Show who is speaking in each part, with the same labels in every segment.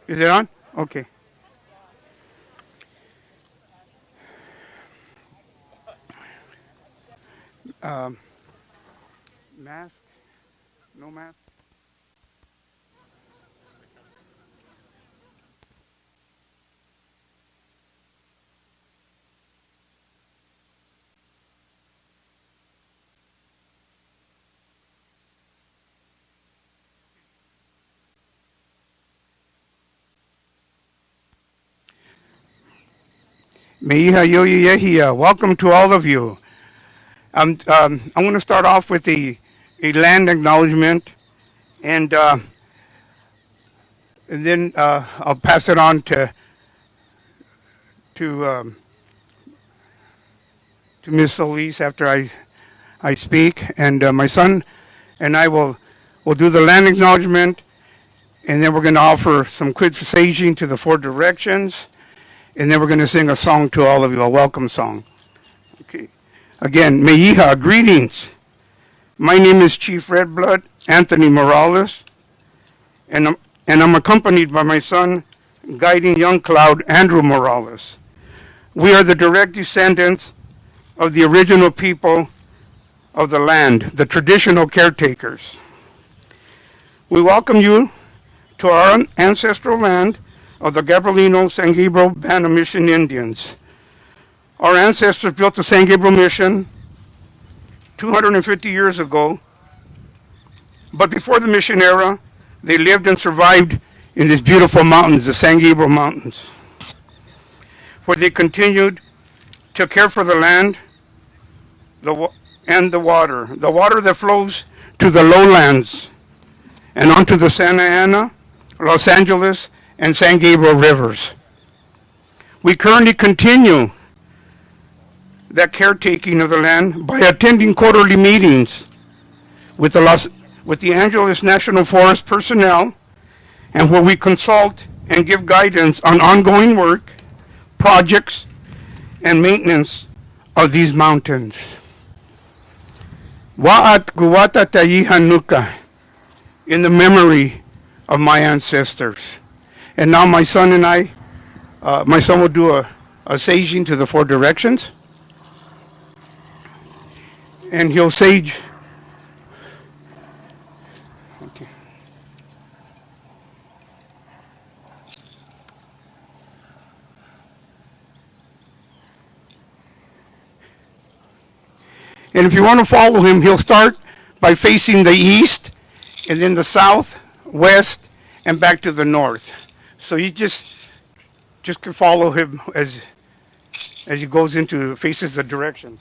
Speaker 1: Is it on? Okay. Um, Mask? No mask? Meiha Yoyi Yehia. Welcome to all of you. I'm going to start off with a land acknowledgement, and, uh, and then I'll pass it on to, um, to Ms. Solis after I speak. And my son and I will do the land acknowledgement, and then we're going to offer some quick saging to the four directions, and then we're going to sing a song to all of you, a welcome song. Okay. Again, Meiha, greetings. My name is Chief Redblood Anthony Morales, and I'm accompanied by my son, guiding young cloud Andrew Morales. We are the direct descendants of the original people of the land, the traditional caretakers. We welcome you to our ancestral land of the Gabrielino San Gabriel Band Mission Indians. Our ancestors built the San Gabriel Mission 250 years ago, but before the mission era, they lived and survived in these beautiful mountains, the San Gabriel Mountains, where they continued to care for the land and the water that flows to the lowlands and onto the Santa Ana, Los Angeles, and San Gabriel rivers. We currently continue that caretaking of the land by attending quarterly meetings with the Angeles National Forest personnel, and where we consult and give guidance on ongoing work, projects, and maintenance of these mountains. Wa'at guwata tayihanuka, in the memory of my ancestors. And now my son and my son will do a saging to the four directions. And he'll sage. Okay. And if you want to follow him, he'll start by facing the east, and then the south, west, and back to the north. So you just can follow him as he goes into faces the directions.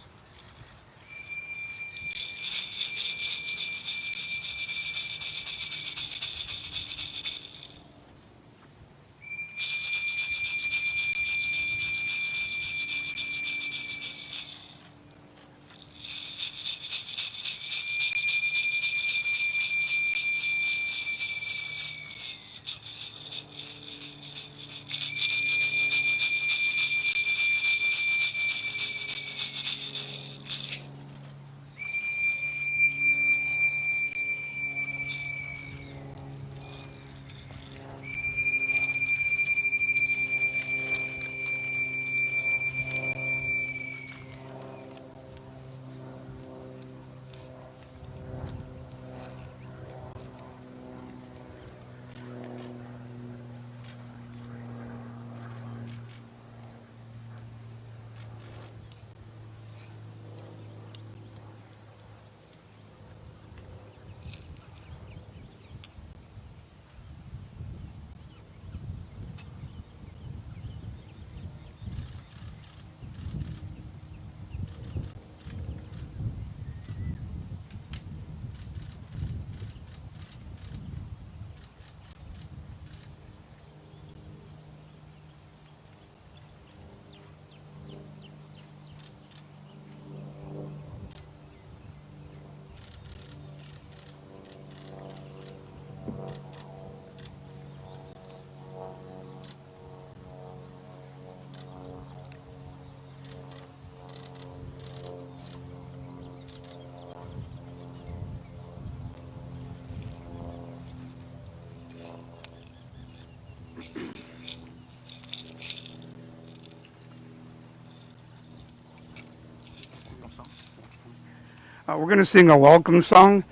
Speaker 1: We're going to sing a welcome song,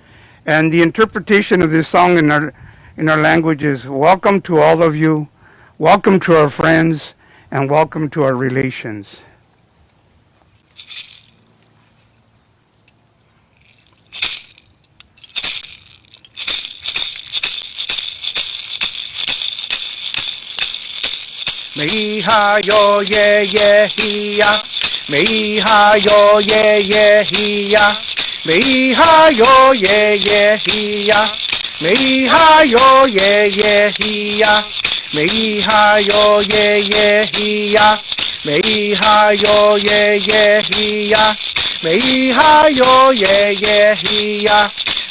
Speaker 1: and the interpretation of this song in our language is welcome to all of you, welcome to our friends, and welcome to our relations.
Speaker 2: Miha yo ye ye hiya. Miha yo ye ye hiya. Miha yo ye ye hiya. Miha yo ye ye hiya. Miha yo ye ye hiya. Miha yo ye ye hiya. Miha yo ye ye hiya.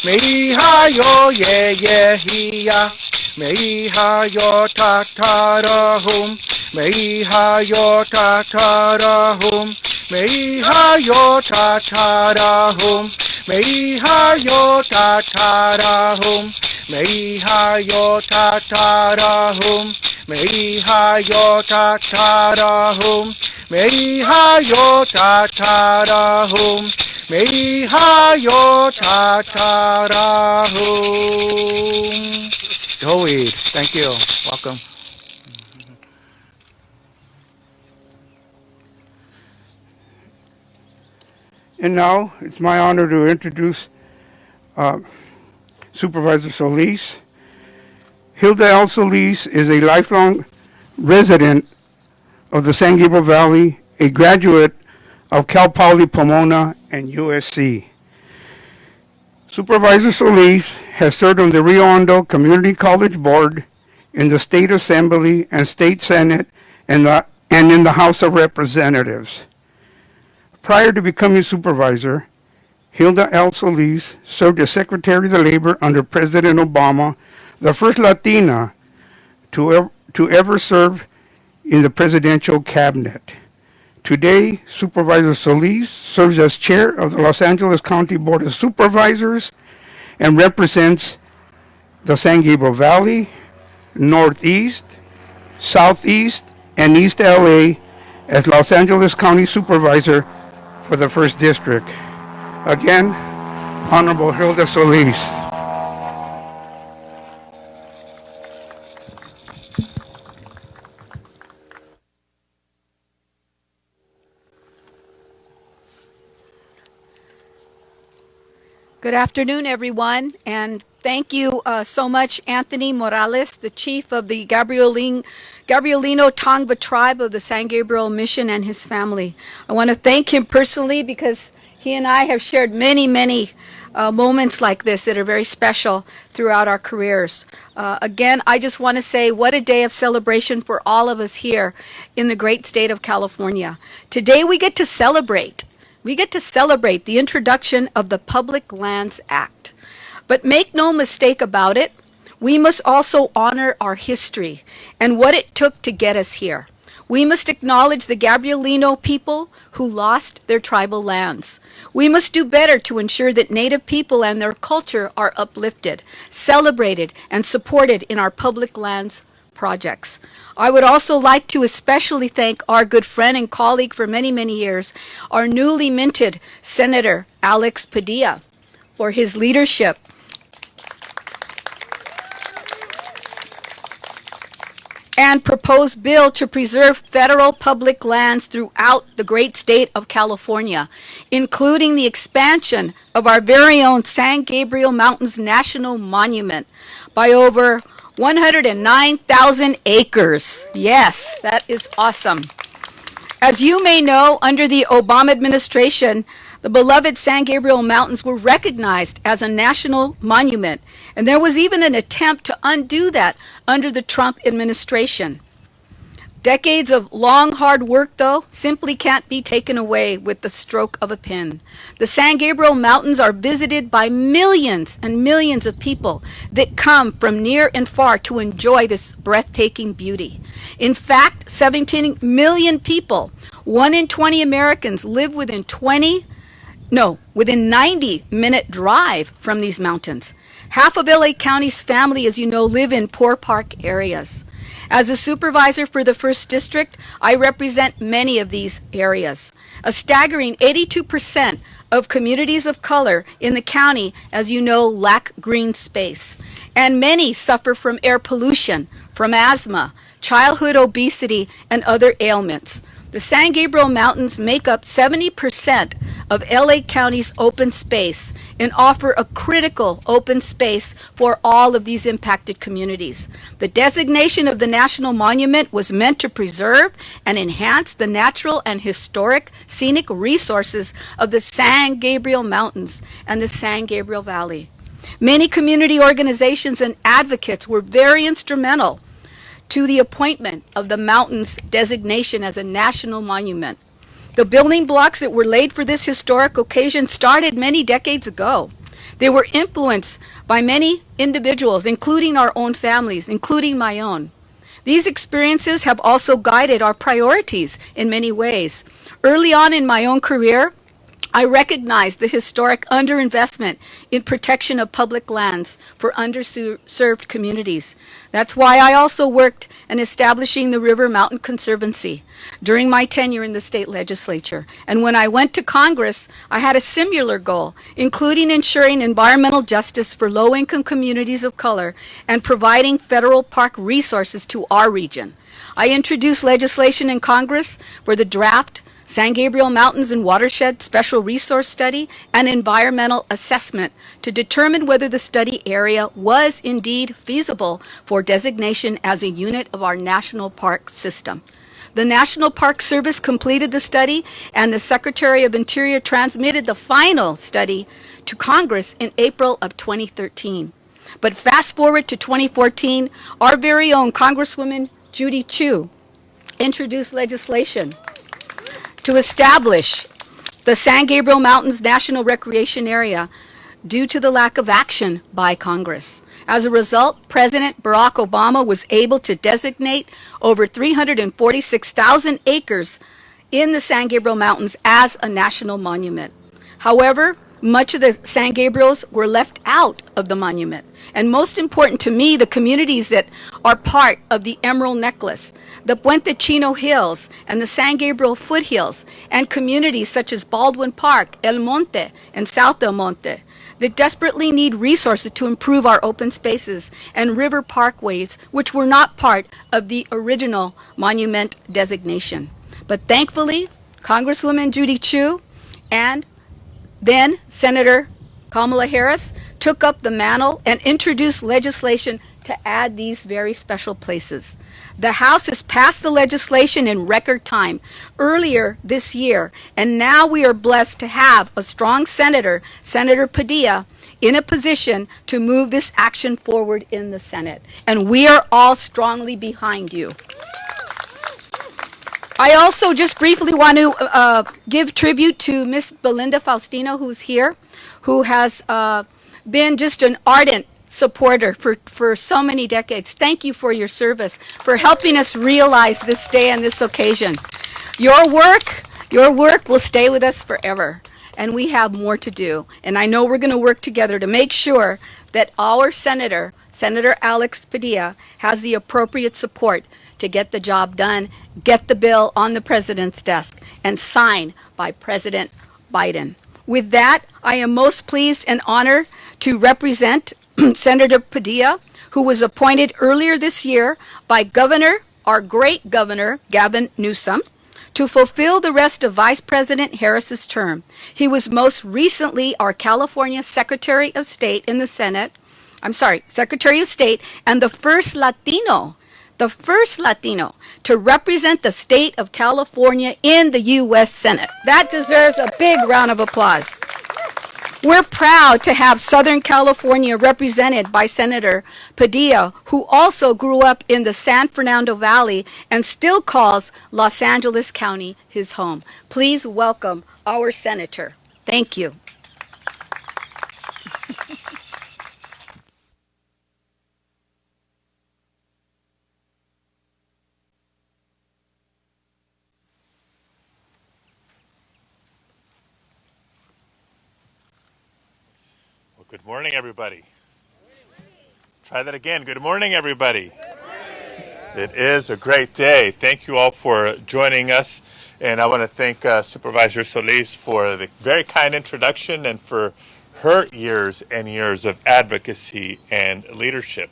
Speaker 2: Miha yo ye ye hiya. Miha yo tatarahum. Miha yo tatarahum. Miha yo tatarahum. Miha yo tatarahum. Miha yo tatarahum. Miha yo tatarahum. Miha yo tatarahum. Miha yo tatarahum. Joey, thank you. Welcome.
Speaker 1: And now it's my honor to introduce Supervisor Solis. Hilda L. Solis is a lifelong resident of the San Gabriel Valley, a graduate of Cal Poly Pomona and USC. Supervisor Solis has served on the Rio Hondo Community College Board, in the State Assembly and State Senate, and in the House of Representatives. Prior to becoming supervisor, Hilda L. Solis served as Secretary of Labor under President Obama, the first Latina to ever serve in the presidential cabinet. Today, Supervisor Solis serves as chair of the Los Angeles County Board of Supervisors and represents the San Gabriel Valley, Northeast, Southeast, and East LA as Los Angeles County Supervisor for the 1st District. Again, Honorable Hilda Solis.
Speaker 3: Good afternoon, everyone, and thank you so much, Anthony Morales, the chief of the Gabrielino Tongva tribe of the San Gabriel Mission, and his family. I want to thank him personally because he and I have shared many moments like this that are very special throughout our careers. Again, I just want to say what a day of celebration for all of us here in the great state of California. Today we get to celebrate. We get to celebrate the introduction of the Public Lands Act. But make no mistake about it, we must also honor our history and what it took to get us here. We must acknowledge the Gabrielino people who lost their tribal lands. We must do better to ensure that Native people and their culture are uplifted, celebrated, and supported in our public lands projects. I would also like to especially thank our good friend and colleague for many years, our newly minted Senator Alex Padilla, for his leadership and proposed bill to preserve federal public lands throughout the great state of California, including the expansion of our very own San Gabriel Mountains National Monument by over 109,000 acres. Yes, that is awesome. As you may know, under the Obama administration, the beloved San Gabriel Mountains were recognized as a national monument, and there was even an attempt to undo that under the Trump administration. Decades of long, hard work, though, simply can't be taken away with the stroke of a pen. The San Gabriel Mountains are visited by millions and millions of people that come from near and far to enjoy this breathtaking beauty. In fact, 17 million people, 1 in 20 Americans, live within 90-minute drive from these mountains. Half of LA County's family, as you know, live in poor park areas. As a supervisor for the 1st District, I represent many of these areas. A staggering 82% of communities of color in the county, as you know, lack green space. And many suffer from air pollution, from asthma, childhood obesity, and other ailments. The San Gabriel Mountains make up 70% of LA County's open space and offer a critical open space for all of these impacted communities. The designation of the National Monument was meant to preserve and enhance the natural and historic scenic resources of the San Gabriel Mountains and the San Gabriel Valley. Many community organizations and advocates were very instrumental to the appointment of the mountain's designation as a national monument. The building blocks that were laid for this historic occasion started many decades ago. They were influenced by many individuals, including our own families, including my own. These experiences have also guided our priorities in many ways. Early on in my own career, I recognized the historic underinvestment in protection of public lands for underserved communities. That's why I also worked in establishing the River Mountain Conservancy during my tenure in the state legislature. And when I went to Congress, I had a similar goal, including ensuring environmental justice for low-income communities of color and providing federal park resources to our region. I introduced legislation in Congress for the draft San Gabriel Mountains and Watershed Special Resource Study and environmental assessment to determine whether the study area was indeed feasible for designation as a unit of our national park system. The National Park Service completed the study, and the Secretary of Interior transmitted the final study to Congress in April of 2013. But fast forward to 2014, our very own Congresswoman Judy Chu introduced legislation to establish the San Gabriel Mountains National Recreation Area due to the lack of action by Congress. As a result, President Barack Obama was able to designate over 346,000 acres in the San Gabriel Mountains as a national monument. However, much of the San Gabriels were left out of the monument. And most important to me, the communities that are part of the Emerald Necklace, the Puente Chino Hills, and the San Gabriel Foothills, and communities such as Baldwin Park, El Monte, and South Del Monte, that desperately need resources to improve our open spaces and river parkways, which were not part of the original monument designation. But thankfully, Congresswoman Judy Chu and then Senator Kamala Harris took up the mantle and introduced legislation to add these very special places. The House has passed the legislation in record time earlier this year, and now we are blessed to have a strong senator, Senator Padilla, in a position to move this action forward in the Senate. And we are all strongly behind you. I also just briefly want to give tribute to Miss Belinda Faustino, who's here, who has been just an ardent supporter for so many decades. Thank you for your service, for helping us realize this day and this occasion. Your work will stay with us forever, and we have more to do. And I know we're going to work together to make sure that our senator, Senator Alex Padilla, has the appropriate support to get the job done, get the bill on the president's desk, and signed by President Biden. With that, I am most pleased and honored to represent Senator Padilla, who was appointed earlier this year by our great Governor, Gavin Newsom, to fulfill the rest of Vice President Harris's term. He was most recently our California Secretary of State in the Senate, Secretary of State, and the first Latino to represent the state of California in the U.S. Senate. That deserves a big round of applause. We're proud to have Southern California represented by Senator Padilla, who also grew up in the San Fernando Valley and still calls Los Angeles County his home. Please welcome our senator. Thank you.
Speaker 4: Good morning, everybody. Try that again. Good morning, everybody. Good morning. It is a great day. Thank you all for joining us. And I want to thank Supervisor Solis for the very kind introduction and for her years and years of advocacy and leadership.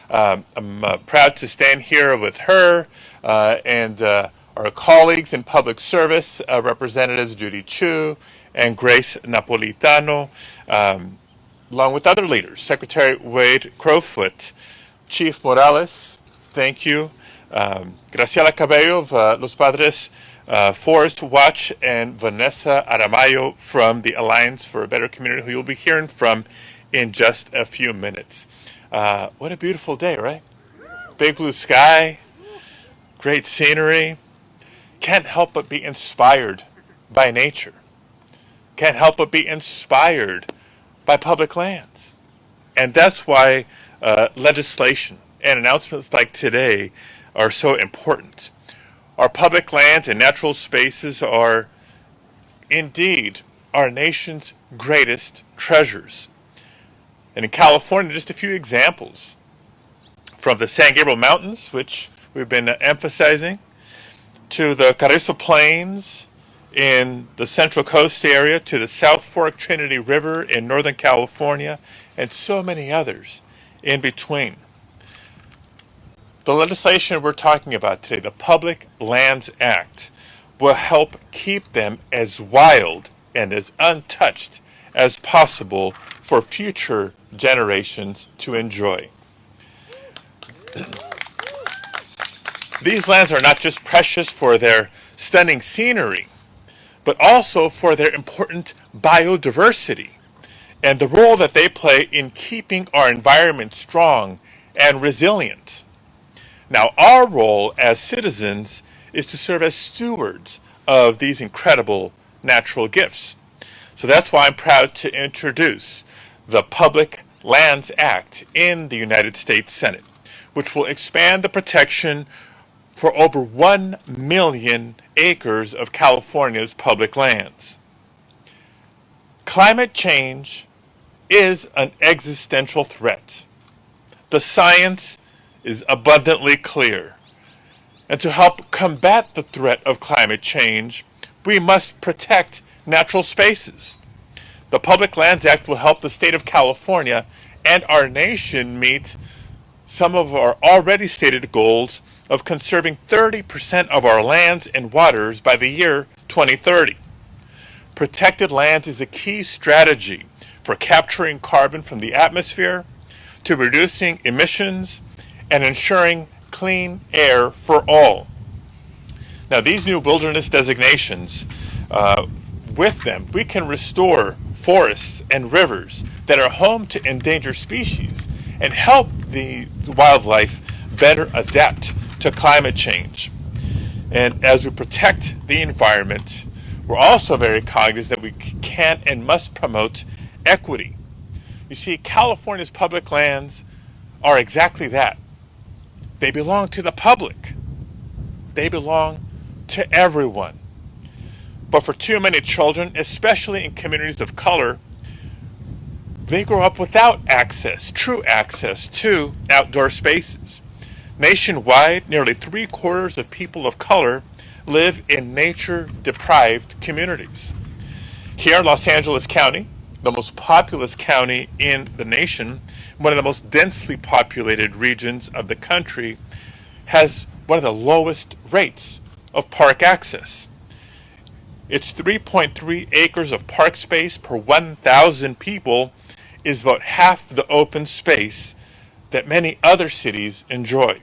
Speaker 4: I'm proud to stand here with her and our colleagues in public service, Representatives Judy Chu and Grace Napolitano, along with other leaders, Secretary Wade Crowfoot, Chief Morales, thank you, Graciela Cabello of Los Padres Forest Watch, and Vanessa Aramayo from the Alliance for a Better Community, who you'll be hearing from in just a few minutes. What a beautiful day, right? Big blue sky, great scenery. Can't help but be inspired by nature. Can't help but be inspired by public lands. And that's why legislation and announcements like today are so important. Our public lands and natural spaces are indeed our nation's greatest treasures. And in California, just a few examples. From the San Gabriel Mountains, which we've been emphasizing, to the Carrizo Plains in the Central Coast area, to the South Fork Trinity River in Northern California, and so many others in between. The legislation we're talking about today, the Public Lands Act, will help keep them as wild and as untouched as possible for future generations to enjoy. These lands are not just precious for their stunning scenery, but also for their important biodiversity and the role that they play in keeping our environment strong and resilient. Now, our role as citizens is to serve as stewards of these incredible natural gifts. So that's why I'm proud to introduce the Public Lands Act in the United States Senate, which will expand the protection for over 1 million acres of California's public lands. Climate change is an existential threat. The science is abundantly clear. And to help combat the threat of climate change, we must protect natural spaces. The Public Lands Act will help the state of California and our nation meet some of our already stated goals of conserving 30% of our lands and waters by the year 2030. Protected lands is a key strategy for capturing carbon from the atmosphere, to reducing emissions, and ensuring clean air for all. Now, these new wilderness designations, with them, we can restore forests and rivers that are home to endangered species and help the wildlife better adapt to climate change. And as we protect the environment, we're also very cognizant that we can and must promote equity. You see, California's public lands are exactly that. They belong to the public. They belong to everyone. But for too many children, especially in communities of color, they grow up without access, true access to outdoor spaces. Nationwide, nearly 3/4 of people of color live in nature-deprived communities. Here in Los Angeles County, the most populous county in the nation, one of the most densely populated regions of the country, has one of the lowest rates of park access. Its 3.3 acres of park space per 1,000 people is about half the open space that many other cities enjoy.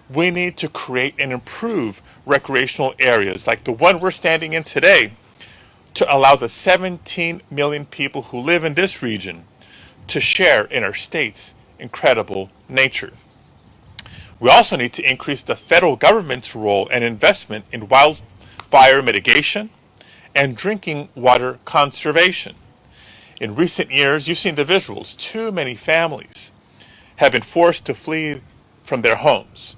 Speaker 4: We need to create and improve recreational areas like the one we're standing in today to allow the 17 million people who live in this region to share in our state's incredible nature. We also need to increase the federal government's role and investment in wildfire mitigation and drinking water conservation. In recent years, you've seen the visuals. Too many families have been forced to flee from their homes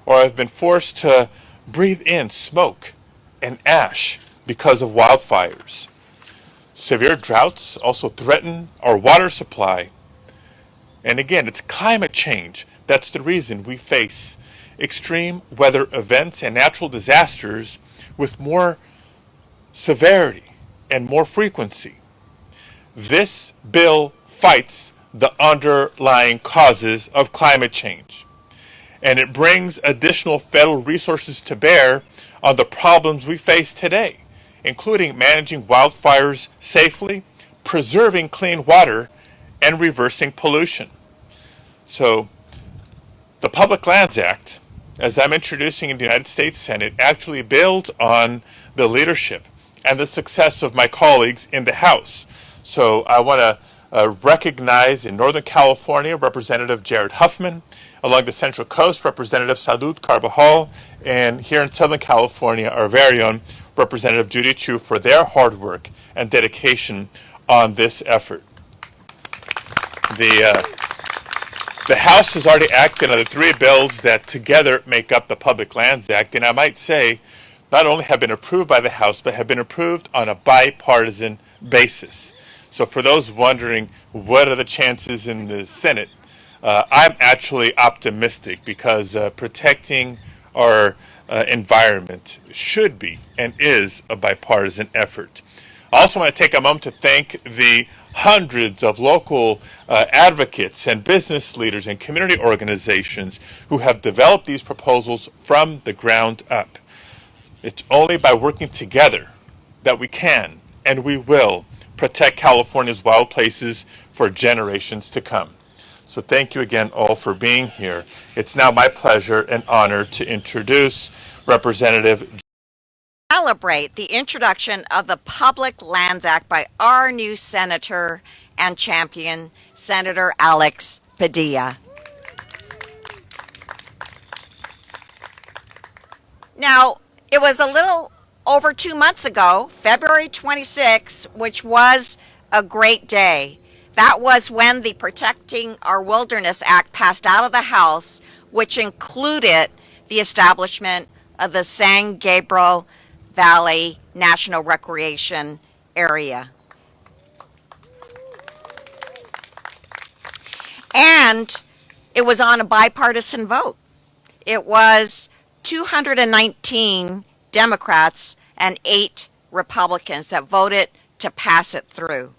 Speaker 4: or have been forced to breathe in smoke and ash because of wildfires. Severe droughts also threaten our water supply. And again, it's climate change that's the reason we face extreme weather events and natural disasters with more severity and more frequency. This bill fights the underlying causes of climate change, and it brings additional federal resources to bear on the problems we face today, including managing wildfires safely, preserving clean water, and reversing pollution. So, the Public Lands Act, as I'm introducing in the United States Senate, actually builds on the leadership and the success of my colleagues in the House. So I want to recognize in Northern California Representative Jared Huffman, along the Central Coast Representative Salud Carbajal, and here in Southern California our very own Representative Judy Chu for their hard work and dedication on this effort. The House has already acted on the three bills that together make up the Public Lands Act, and I might say not only have been approved by the House, but have been approved on a bipartisan basis. So for those wondering what are the chances in the Senate, I'm actually optimistic because protecting our environment should be and is a bipartisan effort. I also want to take a moment to thank the hundreds of local advocates and business leaders and community organizations who have developed these proposals from the ground up. It's only by working together that we can and we will protect California's wild places for generations to come. So thank you again all for being here. It's now my pleasure and honor to introduce Representative
Speaker 5: Celebrate the introduction of the Public Lands Act by our new senator and champion, Senator Alex Padilla. Now, it was a little over 2 months ago, February 26, which was a great day. That was when the Protecting Our Wilderness Act passed out of the House, which included the establishment of the San Gabriel Valley National Recreation Area. And it was on a bipartisan vote. It was 219 Democrats and 8 Republicans that voted to pass it through.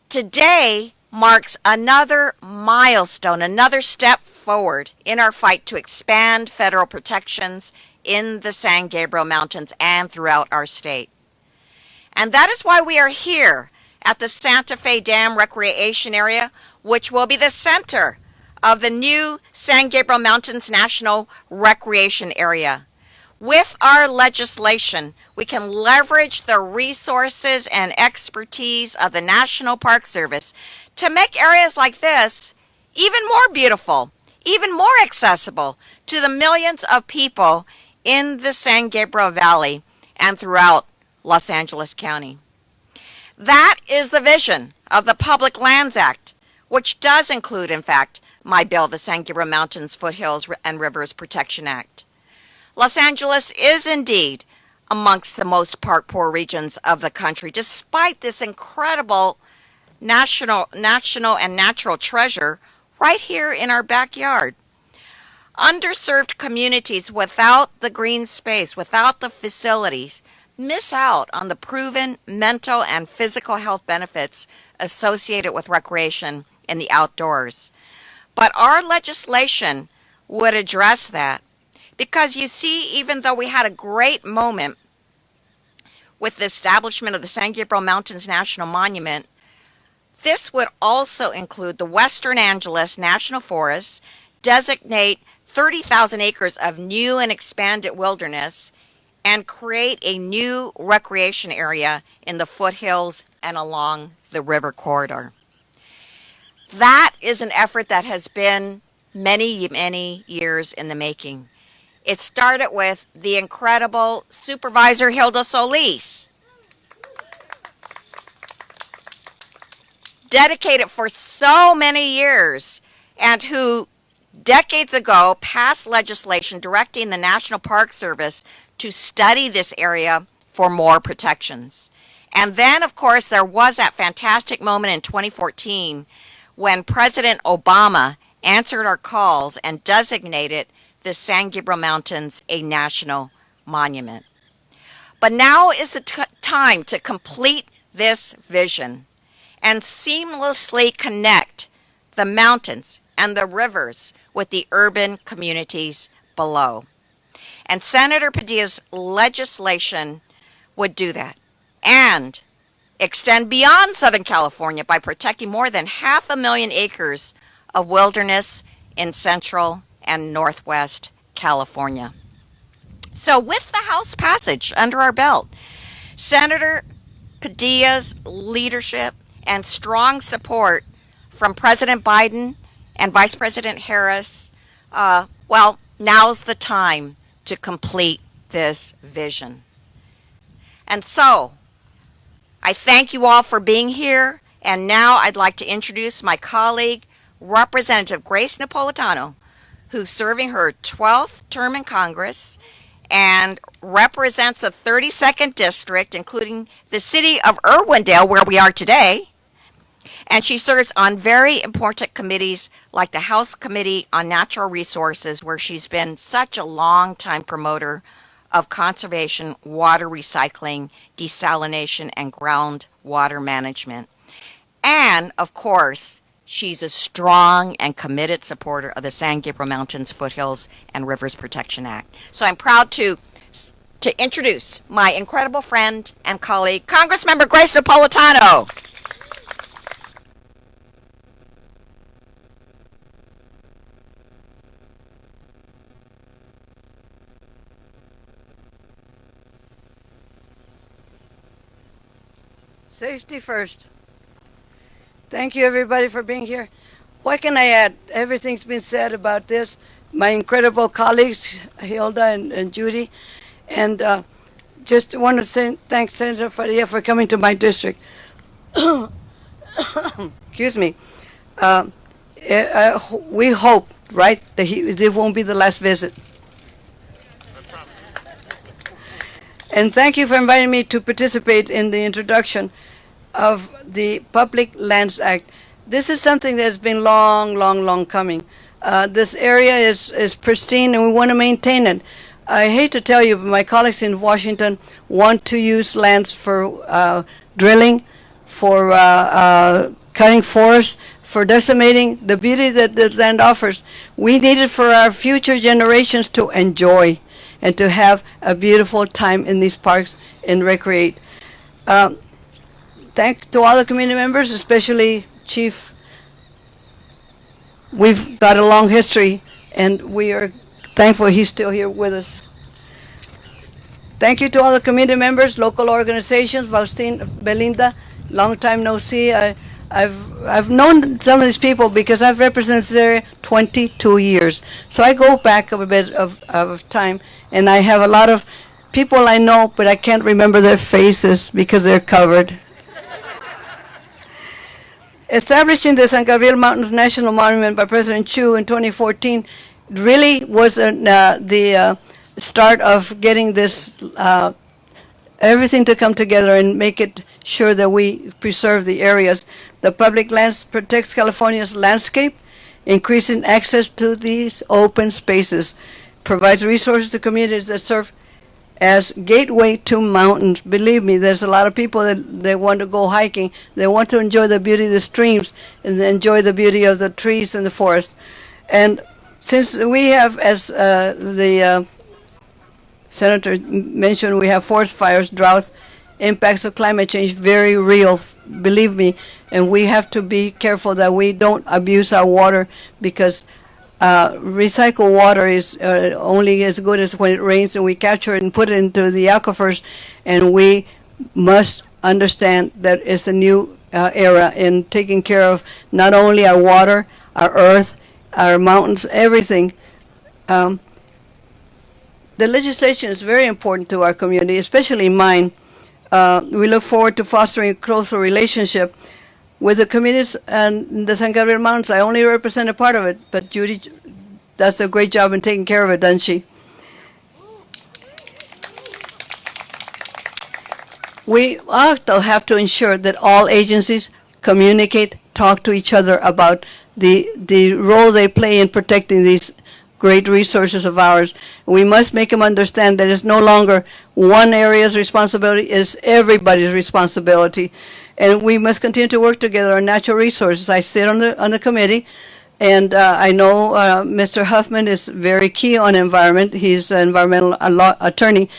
Speaker 5: Today marks another milestone, another step forward in our fight to expand federal protections in the San Gabriel Mountains and throughout our state. And that is why we are here at the Santa Fe Dam Recreation Area, which will be the center of the new San Gabriel Mountains National Recreation Area. With our legislation, we can leverage the resources and expertise of the National Park Service to make areas like this even more beautiful, even more accessible to the millions of people in the San Gabriel Valley and throughout Los Angeles County. That is the vision of the Public Lands Act, which does include, in fact, my bill, the San Gabriel Mountains, Foothills, and Rivers Protection Act. Los Angeles is indeed amongst the most park-poor regions of the country, despite this incredible national and natural treasure right here in our backyard. Underserved communities without the green space, without the facilities, miss out on the proven mental and physical health benefits associated with recreation in the outdoors. But our legislation would address that. Because you see, even though we had a great moment with the establishment of the San Gabriel Mountains National Monument, this would also include the Western Angeles National Forest, designate 30,000 acres of new and expanded wilderness, and create a new recreation area in the foothills and along the river corridor. That is an effort that has been many, many years in the making. It started with the incredible Supervisor Hilda Solis, dedicated for so many years, and who decades ago passed legislation directing the National Park Service to study this area for more protections. And then, of course, there was that fantastic moment in 2014 when President Obama answered our calls and designated the San Gabriel Mountains a national monument. But now is the time to complete this vision and seamlessly connect the mountains and the rivers with the urban communities below. And Senator Padilla's legislation would do that and extend beyond Southern California by protecting more than 500,000 acres of wilderness in Central and Northwest California. So with the House passage under our belt, Senator Padilla's leadership and strong support from President Biden and Vice President Harris, now's the time to complete this vision. And so, I thank you all for being here, and now I'd like to introduce my colleague, Representative Grace Napolitano, who's serving her 12th term in Congress and represents a 32nd district, including the city of Irwindale, where we are today. And she serves on very important committees like the House Committee on Natural Resources, where she's been such a long-time promoter of conservation, water recycling, desalination, and groundwater management. And, of course, she's a strong and committed supporter of the San Gabriel Mountains, Foothills, and Rivers Protection Act. So I'm proud to introduce my incredible friend and colleague, Congressmember Grace Napolitano.
Speaker 6: Safety first. Thank you, everybody, for being here. What can I add? Everything's been said about this. My incredible colleagues, Hilda and Judy. And just want to thank Senator Padilla for coming to my district. Excuse me. We hope, right, that it won't be the last visit. And thank you for inviting me to participate in the introduction of the Public Lands Act. This is something that's been long coming. This area is pristine and we want to maintain it. I hate to tell you, but my colleagues in Washington want to use lands for drilling, for cutting forests, for decimating the beauty that this land offers. We need it for our future generations to enjoy and to have a beautiful time in these parks and recreate. Thanks to all the community members, especially Chief. We've got a long history, and we are thankful he's still here with us. Thank you to all the community members, local organizations, Faustine, Belinda, long time no see. I've known some of these people because I've represented this area 22 years. So I go back a bit of time, and I have a lot of people I know, but I can't remember their faces because they're covered. Establishing the San Gabriel Mountains National Monument by President Chu in 2014 really was the start of getting this everything to come together and make it sure that we preserve the areas. The public lands protects California's landscape, increasing access to these open spaces, provides resources to communities that serve as gateway to mountains. Believe me, there's a lot of people that they want to go hiking. They want to enjoy the beauty of the streams and enjoy the beauty of the trees and the forest. And since we have, as the Senator mentioned, we have forest fires, droughts, impacts of climate change, very real, believe me. And we have to be careful that we don't abuse our water, because recycled water is only as good as when it rains and we capture it and put it into the aquifers. And we must understand that it's a new era in taking care of not only our water, our earth, our mountains, everything. The legislation is very important to our community, especially mine. We look forward to fostering a closer relationship with the communities and the San Gabriel Mountains. I only represent a part of it, but Judy does a great job in taking care of it, doesn't she? We also have to ensure that all agencies communicate, talk to each other about the role they play in protecting these great resources of ours. We must make them understand that it's no longer one area's responsibility, it's everybody's responsibility. And we must continue to work together on natural resources. I sit on the committee, and I know Mr. Huffman is very key on environment. He's an environmental law attorney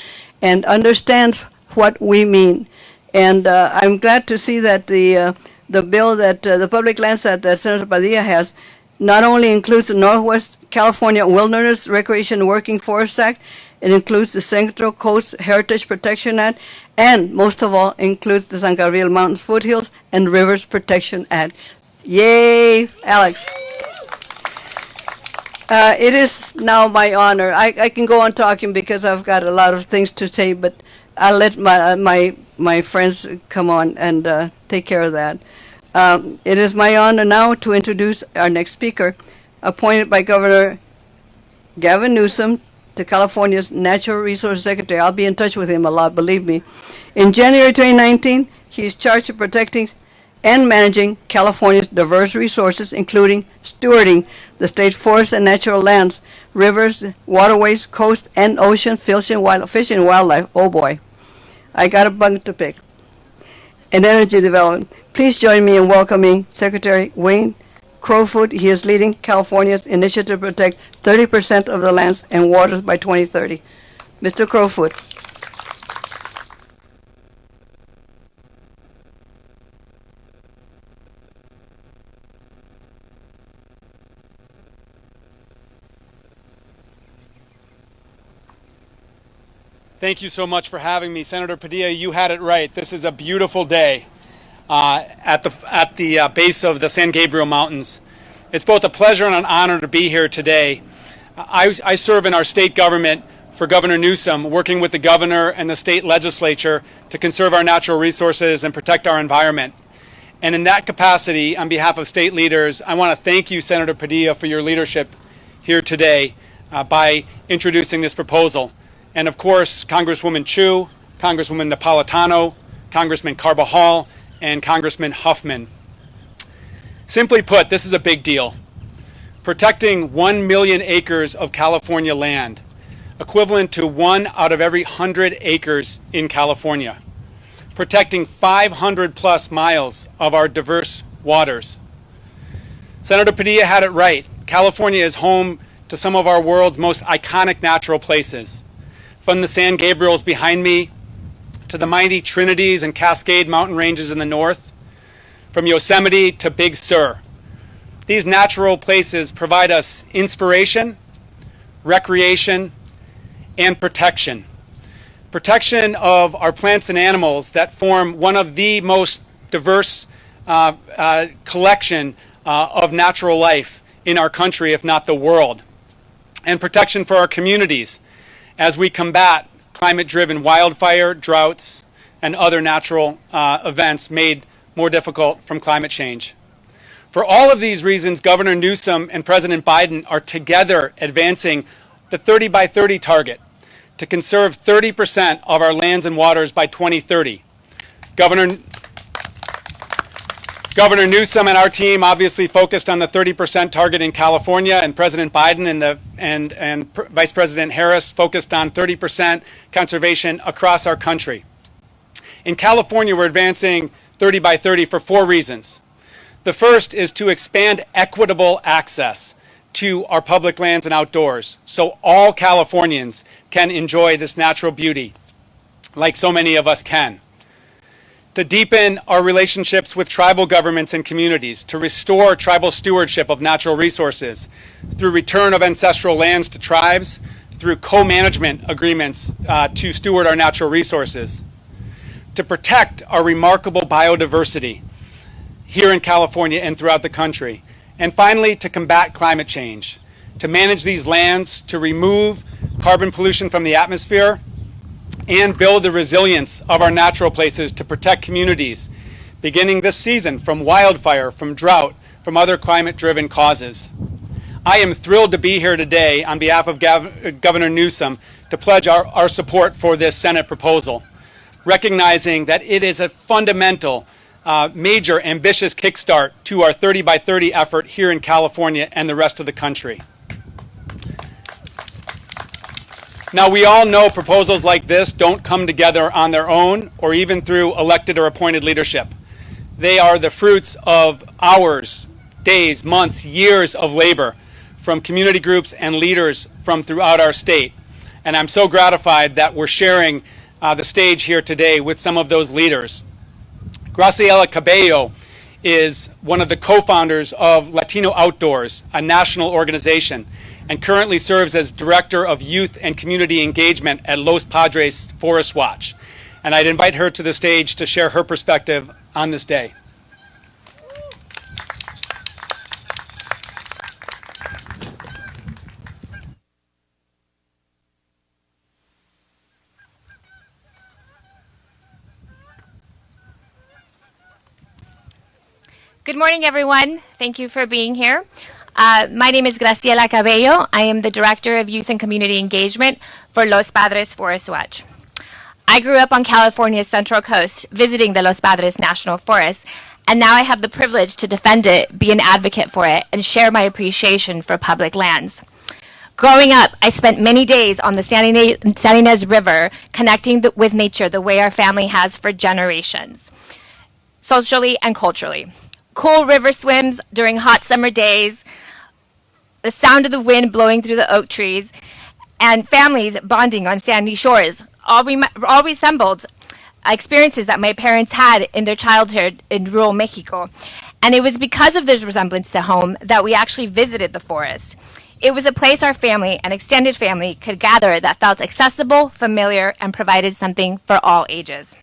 Speaker 6: and understands what we mean. And I'm glad to see that the bill that the public lands that Senator Padilla has not only includes the Northwest California Wilderness Recreation Working Forest Act, it includes the Central Coast Heritage Protection Act, and most of all includes the San Gabriel Mountains Foothills and Rivers Protection Act. Yay, Alex. It is now my honor. I can go on talking because I've got a lot of things to say, but I'll let my friends come on and take care of that. It is my honor now to introduce our next speaker, appointed by Governor Gavin Newsom to California's Natural Resources Secretary. I'll be in touch with him a lot, believe me. In January 2019, he is charged with protecting and managing California's diverse resources, including stewarding the state forests and natural lands, rivers, waterways, coast, and ocean, fish and wildlife. Oh boy, I got a bug to pick. And energy development. Please join me in welcoming Secretary Wayne Crowfoot. He is leading California's initiative to protect 30% of the lands and waters by 2030. Mr. Crowfoot.
Speaker 7: Thank you so much for having me. Senator Padilla, you had it right. This is a beautiful day at the base of the San Gabriel Mountains. It's both a pleasure and an honor to be here today. I serve in our state government for Governor Newsom, working with the governor and the state legislature to conserve our natural resources and protect our environment. And in that capacity, on behalf of state leaders, I want to thank you, Senator Padilla, for your leadership here today by introducing this proposal. And of course, Congresswoman Chu, Congresswoman Napolitano, Congressman Carbajal, and Congressman Huffman. Simply put, this is a big deal. Protecting 1 million acres of California land, equivalent to 1 out of every 100 acres in California. Protecting 500 plus miles of our diverse waters. Senator Padilla had it right. California is home to some of our world's most iconic natural places. From the San Gabriels behind me, to the mighty Trinities and Cascade mountain ranges in the north, from Yosemite to Big Sur. These natural places provide us inspiration, recreation, and protection. Protection of our plants and animals that form one of the most diverse collection of natural life in our country, if not the world. And protection for our communities as we combat climate-driven wildfire, droughts, and other natural events made more difficult from climate change. For all of these reasons, Governor Newsom and President Biden are together advancing the 30 by 30 target to conserve 30% of our lands and waters by 2030. Governor Newsom and our team obviously focused on the 30% target in California, and President Biden and Vice President Harris focused on 30% conservation across our country. In California, we're advancing 30 by 30 for 4 reasons. The first is to expand equitable access to our public lands and outdoors so all Californians can enjoy this natural beauty like so many of us can. To deepen our relationships with tribal governments and communities, to restore tribal stewardship of natural resources through return of ancestral lands to tribes, through co-management agreements to steward our natural resources, to protect our remarkable biodiversity here in California and throughout the country, and finally, to combat climate change, to manage these lands, to remove carbon pollution from the atmosphere, and build the resilience of our natural places to protect communities, beginning this season from wildfire, from drought, from other climate-driven causes. I am thrilled to be here today on behalf of Governor Newsom to pledge our support for this Senate proposal, recognizing that it is a fundamental, major, ambitious kickstart to our 30 by 30 effort here in California and the rest of the country. Now, we all know proposals like this don't come together on their own or even through elected or appointed leadership. They are the fruits of hours, days, months, years of labor from community groups and leaders from throughout our state. And I'm so gratified that we're sharing the stage here today with some of those leaders. Graciela Cabello is one of the co-founders of Latino Outdoors, a national organization, and currently serves as Director of Youth and Community Engagement at Los Padres Forest Watch. And I'd invite her to the stage to share her perspective on this day.
Speaker 8: Good morning, everyone. Thank you for being here. My name is Graciela Cabello. I am the Director of Youth and Community Engagement for Los Padres Forest Watch. I grew up on California's Central Coast, visiting the Los Padres National Forest, and now I have the privilege to defend it, be an advocate for it, and share my appreciation for public lands. Growing up, I spent many days on the San Ynez River connecting with nature the way our family has for generations, socially and culturally. Cool river swims during hot summer days, the sound of the wind blowing through the oak trees, and families bonding on sandy shores all resembled experiences that my parents had in their childhood in rural Mexico. And it was because of this resemblance to home that we actually visited the forest. It was a place our family and extended family could gather that felt accessible, familiar, and provided something for all ages.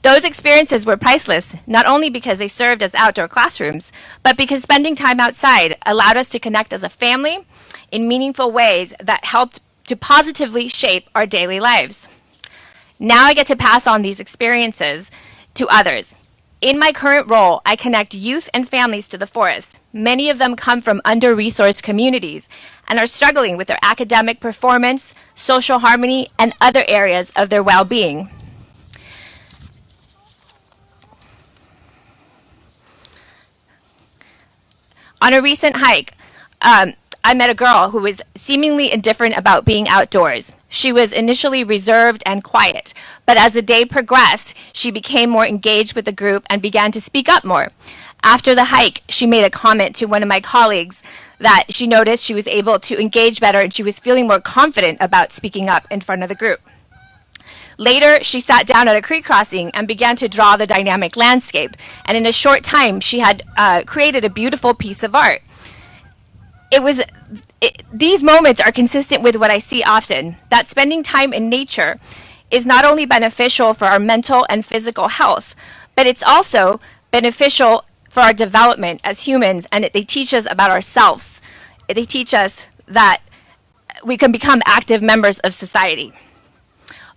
Speaker 8: Those experiences were priceless, not only because they served as outdoor classrooms, but because spending time outside allowed us to connect as a family in meaningful ways that helped to positively shape our daily lives. Now I get to pass on these experiences to others. In my current role, I connect youth and families to the forest. Many of them come from under-resourced communities and are struggling with their academic performance, social harmony, and other areas of their well-being. On a recent hike, I met a girl who was seemingly indifferent about being outdoors. She was initially reserved and quiet, but as the day progressed, she became more engaged with the group and began to speak up more. After the hike, she made a comment to one of my colleagues that she noticed she was able to engage better and she was feeling more confident about speaking up in front of the group. Later, she sat down at a creek crossing and began to draw the dynamic landscape. And in a short time, she had created a beautiful piece of art. These moments are consistent with what I see often, that spending time in nature is not only beneficial for our mental and physical health, but it's also beneficial for our development as humans, and they teach us about ourselves. They teach us that we can become active members of society.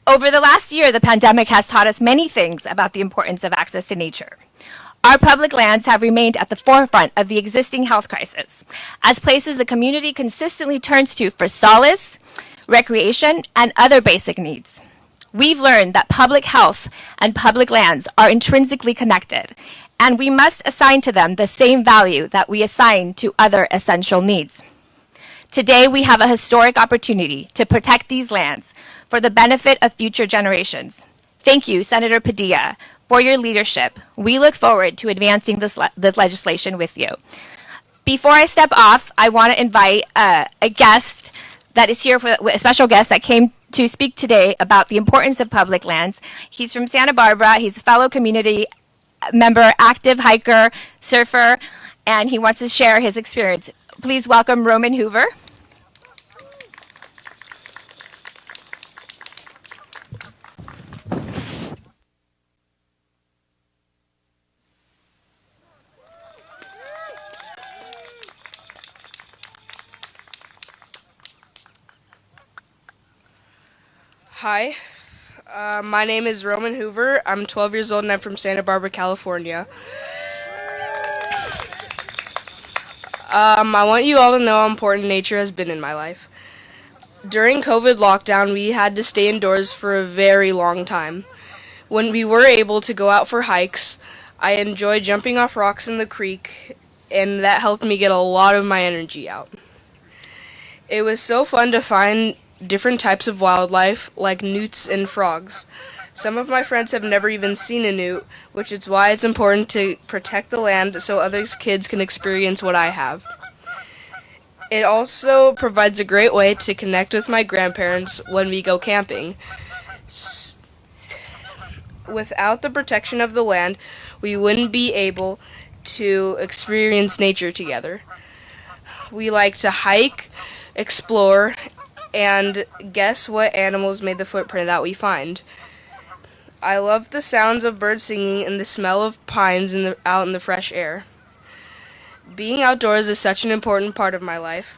Speaker 8: Over the last year, the pandemic has taught us many things about the importance of access to nature. Our public lands have remained at the forefront of the existing health crisis as places the community consistently turns to for solace, recreation, and other basic needs. We've learned that public health and public lands are intrinsically connected, and we must assign to them the same value that we assign to other essential needs. Today, we have a historic opportunity to protect these lands for the benefit of future generations. Thank you, Senator Padilla, for your leadership. We look forward to advancing the legislation with you. Before I step off, I want to invite a guest that is here, a special guest that came to speak today about the importance of public lands. He's from Santa Barbara. He's a fellow community member, active hiker, surfer, and he wants to share his experience. Please welcome Roman Hoover.
Speaker 9: Hi, my name is Roman Hoover. I'm 12 years old and I'm from Santa Barbara, California. I want you all to know how important nature has been in my life. During COVID lockdown, we had to stay indoors for a very long time. When we were able to go out for hikes, I enjoyed jumping off rocks in the creek, and that helped me get a lot of my energy out. It was so fun to find different types of wildlife like newts and frogs. Some of my friends have never even seen a newt, which is why it's important to protect the land so other kids can experience what I have. It also provides a great way to connect with my grandparents when we go camping. Without the protection of the land, we wouldn't be able to experience nature together. We like to hike, explore, and guess what animals made the footprint that we find. I love the sounds of birds singing and the smell of pines out in the fresh air. Being outdoors is such an important part of my life,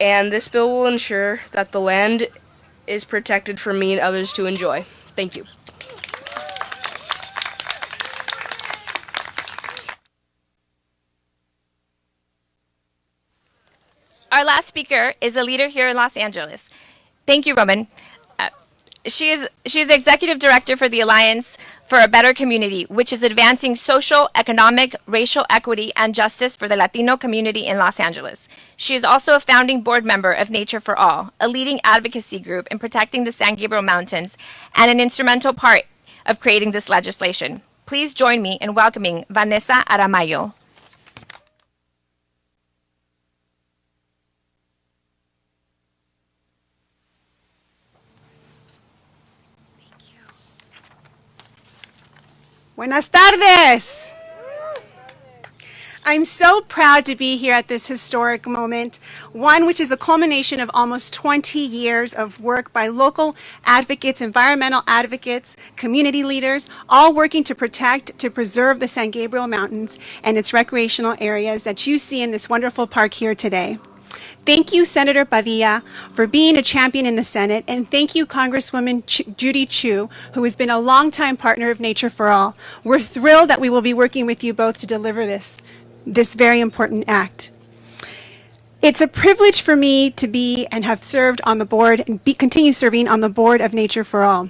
Speaker 9: and this bill will ensure that the land is protected for me and others to enjoy. Thank you.
Speaker 8: Our last speaker is a leader here in Los Angeles. Thank you, Roman. She is executive director for the Alliance for a Better Community, which is advancing social, economic, racial equity, and justice for the Latino community in Los Angeles. She is also a founding board member of Nature for All, a leading advocacy group in protecting the San Gabriel Mountains, and an instrumental part of creating this legislation. Please join me in welcoming Vanessa Aramayo.
Speaker 10: Buenas tardes. I'm so proud to be here at this historic moment, one which is the culmination of almost 20 years of work by local advocates, environmental advocates, community leaders, all working to protect, to preserve the San Gabriel Mountains and its recreational areas that you see in this wonderful park here today. Thank you, Senator Padilla, for being a champion in the Senate, and thank you, Congresswoman Judy Chu, who has been a longtime partner of Nature for All. We're thrilled that we will be working with you both to deliver this very important act. It's a privilege for me to be and have served on the board and continue serving on the board of Nature for All.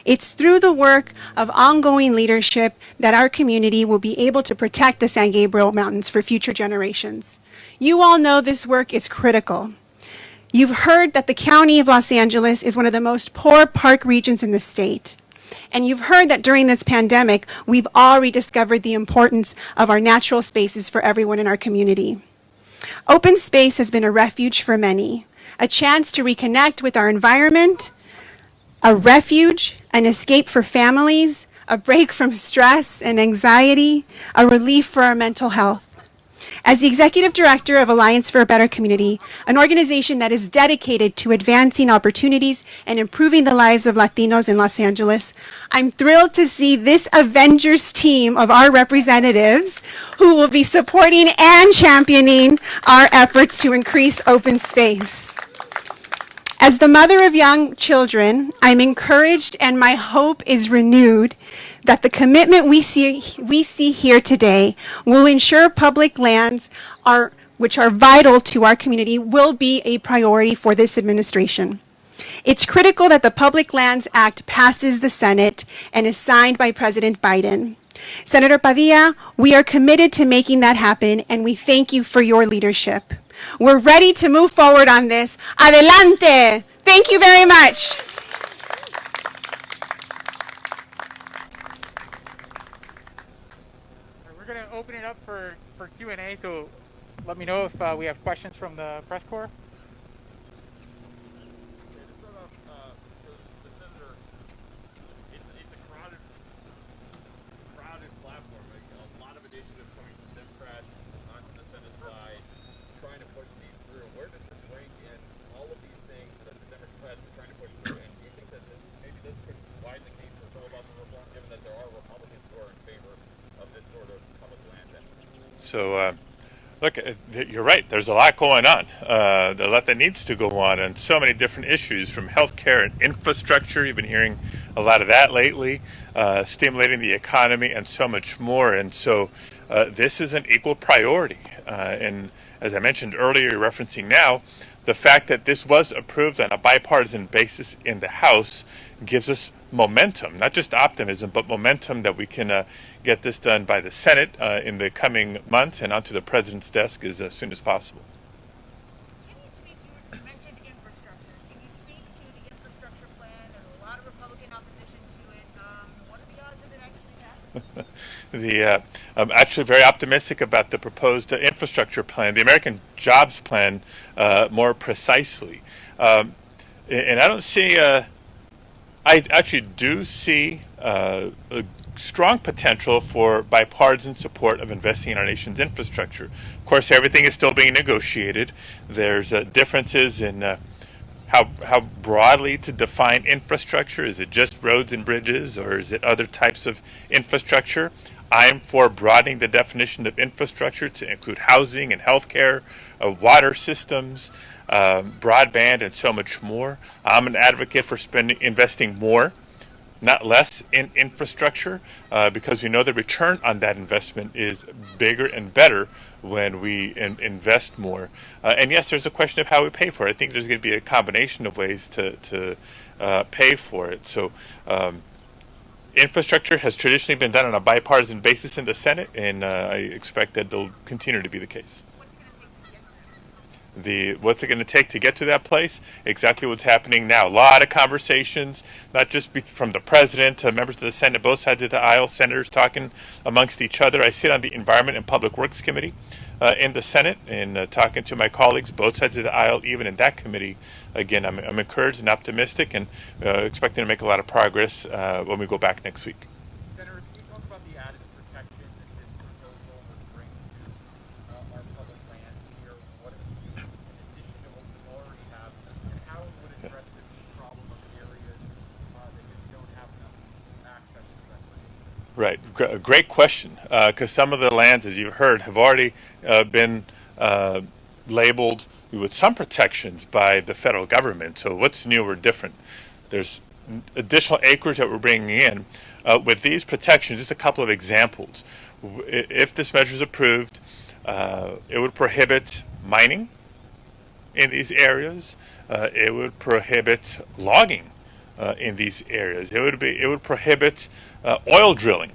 Speaker 10: It's through the work of ongoing leadership that our community will be able to protect the San Gabriel Mountains for future generations. You all know this work is critical. You've heard that the County of Los Angeles is one of the most poor park regions in the state. And you've heard that during this pandemic, we've all rediscovered the importance of our natural spaces for everyone in our community. Open space has been a refuge for many, a chance to reconnect with our environment, a refuge, an escape for families, a break from stress and anxiety, a relief for our mental health. As the Executive Director of Alliance for a Better Community, an organization that is dedicated to advancing opportunities and improving the lives of Latinos in Los Angeles, I'm thrilled to see this Avengers team of our representatives who will be supporting and championing our efforts to increase open space. As the mother of young children, I'm encouraged and my hope is renewed that the commitment we see here today will ensure public lands which are vital to our community will be a priority for this administration. It's critical that the Public Lands Act passes the Senate and is signed by President Biden. Senator Padilla, we are committed to making that happen, and we thank you for your leadership. We're ready to move forward on this. Adelante! Thank you very much.
Speaker 2: We're going to open it up for Q&A, so let me know if we have questions from the press corps.
Speaker 4: So, look, you're right. There's a lot going on. A lot that needs to go on, and so many different issues from healthcare and infrastructure. You've been hearing a lot of that lately, stimulating the economy, and so much more. And so, this is an equal priority. And as I mentioned earlier, referencing now, the fact that this was approved on a bipartisan basis in the House gives us momentum, not just optimism, but momentum that we can get this done by the Senate in the coming months and onto the President's desk as soon as possible. I'm actually very optimistic about the proposed infrastructure plan, the American Jobs Plan, more precisely. And I don't see, I actually do see a strong potential for bipartisan support of investing in our nation's infrastructure. Of course, everything is still being negotiated. There's differences in how broadly to define infrastructure. Is it just roads and bridges, or is it other types of infrastructure? I'm for broadening the definition of infrastructure to include housing and healthcare, water systems, broadband, and so much more. I'm an advocate for investing more, not less, in infrastructure, because we know the return on that investment is bigger and better when we invest more. And yes, there's a question of how we pay for it. I think there's going to be a combination of ways to pay for it. So infrastructure has traditionally been done on a bipartisan basis in the Senate, and I expect that it'll continue to be the case. What's it going to take to get to that place? Exactly what's happening now. A lot of conversations, not just from the president to members of the Senate, both sides of the aisle, senators talking amongst each other. I sit on the Environment and Public Works Committee in the Senate, and talking to my colleagues, both sides of the aisle, even in that committee. Again, I'm encouraged and optimistic, and expecting to make a lot of progress when we go back next week.
Speaker 2: Senator, can you talk about the added protections that this proposal would bring to our public lands here? What it would do in addition to what we already have, and how it would address this problem of areas that just don't have enough access to recreation?
Speaker 4: Right, great question, because some of the lands, as you've heard, have already been labeled with some protections by the federal government. So what's new or different? There's additional acreage that we're bringing in. With these protections, just a couple of examples. If this measure is approved, it would prohibit mining in these areas. It would prohibit logging in these areas. It would prohibit oil drilling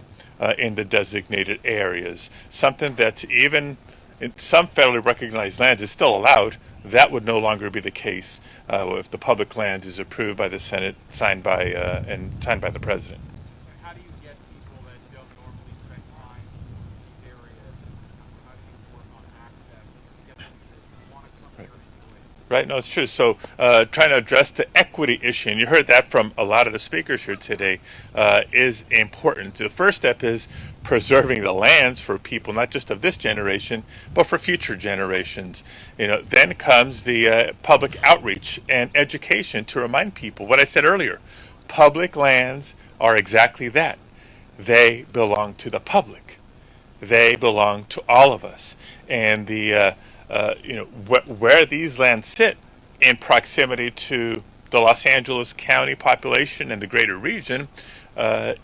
Speaker 4: in the designated areas. Something that's even in some federally recognized lands is still allowed. That would no longer be the case if the public lands is approved by the Senate, signed by the president.
Speaker 2: So how do you get people that don't normally spend time in these areas? How do you work on access to get them to want to come here and enjoy it?
Speaker 4: Right, no, it's true. So trying to address the equity issue, and you heard that from a lot of the speakers here today, is important. The first step is preserving the lands for people, not just of this generation, but for future generations. Then comes the public outreach and education to remind people what I said earlier. Public lands are exactly that. They belong to the public. They belong to all of us. And where these lands sit in proximity to the Los Angeles County population and the greater region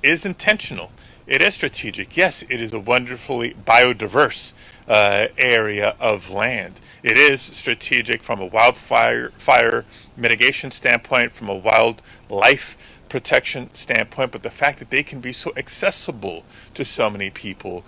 Speaker 4: is intentional. It is strategic. Yes, it is a wonderfully biodiverse area of land. It is strategic from a fire mitigation standpoint, from a wildlife protection standpoint, but the fact that they can be so accessible to so many people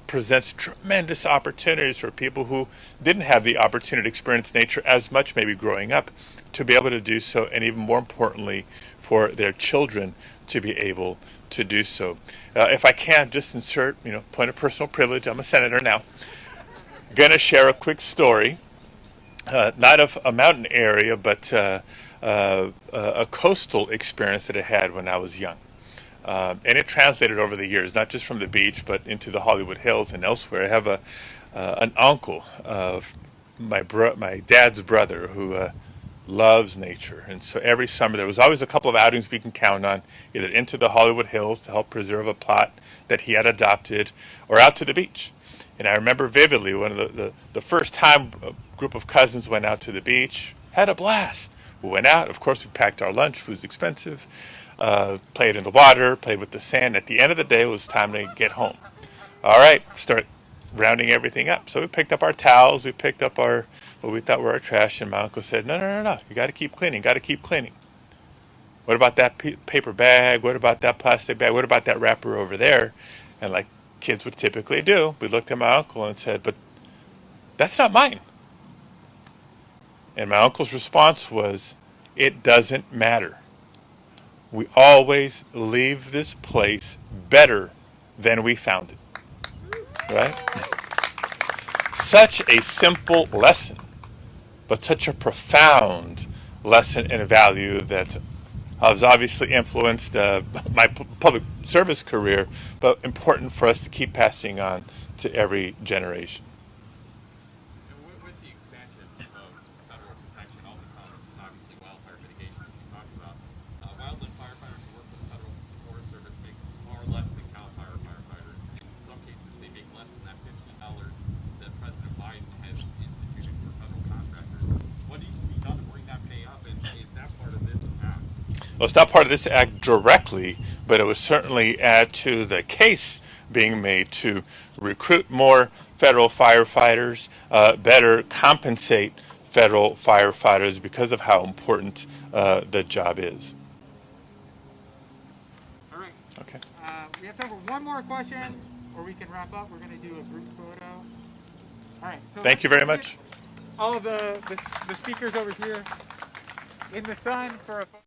Speaker 4: presents tremendous opportunities for people who didn't have the opportunity to experience nature as much maybe growing up to be able to do so, and even more importantly for their children to be able to do so. If I can just insert, point of personal privilege, I'm a senator now. Gonna share a quick story, not of a mountain area, but a coastal experience that I had when I was young. And it translated over the years, not just from the beach, but into the Hollywood Hills and elsewhere. I have an uncle, my dad's brother, who loves nature. And so every summer there was always a couple of outings we can count on, either into the Hollywood Hills to help preserve a plot that he had adopted, or out to the beach. And I remember vividly when the first time a group of cousins went out to the beach, had a blast. We went out, of course we packed our lunch, food was expensive, played in the water, played with the sand. At the end of the day, it was time to get home. All right, start rounding everything up. So we picked up our towels, we picked up what we thought were our trash, and my uncle said, no, you got to keep cleaning, What about that paper bag? What about that plastic bag? What about that wrapper over there? And like kids would typically do, we looked at my uncle and said, but that's not mine. And my uncle's response was, it doesn't matter. We always leave this place better than we found it. Right? Such a simple lesson, but such a profound lesson and value that has obviously influenced my public service career, but important for us to keep passing on to every generation.
Speaker 2: And with the expansion of federal protection also comes obviously wildfire mitigation, as you talked about. Wildland firefighters who work for the Federal Forest Service make far less than Cal Fire firefighters. In some cases, they make less than that $15 that President Biden has instituted for federal contractors. What needs to be done to bring that pay up, and is that part of this act?
Speaker 4: Well, it's not part of this act directly, but it would certainly add to the case being made to recruit more federal firefighters, better compensate federal firefighters because of how important the job is.
Speaker 2: All right.
Speaker 4: Okay.
Speaker 2: We have time for one more question, or we can wrap up. We're going to do a group photo. All right. So
Speaker 4: Thank you very much.
Speaker 2: all of the speakers over here in the sun for a photo.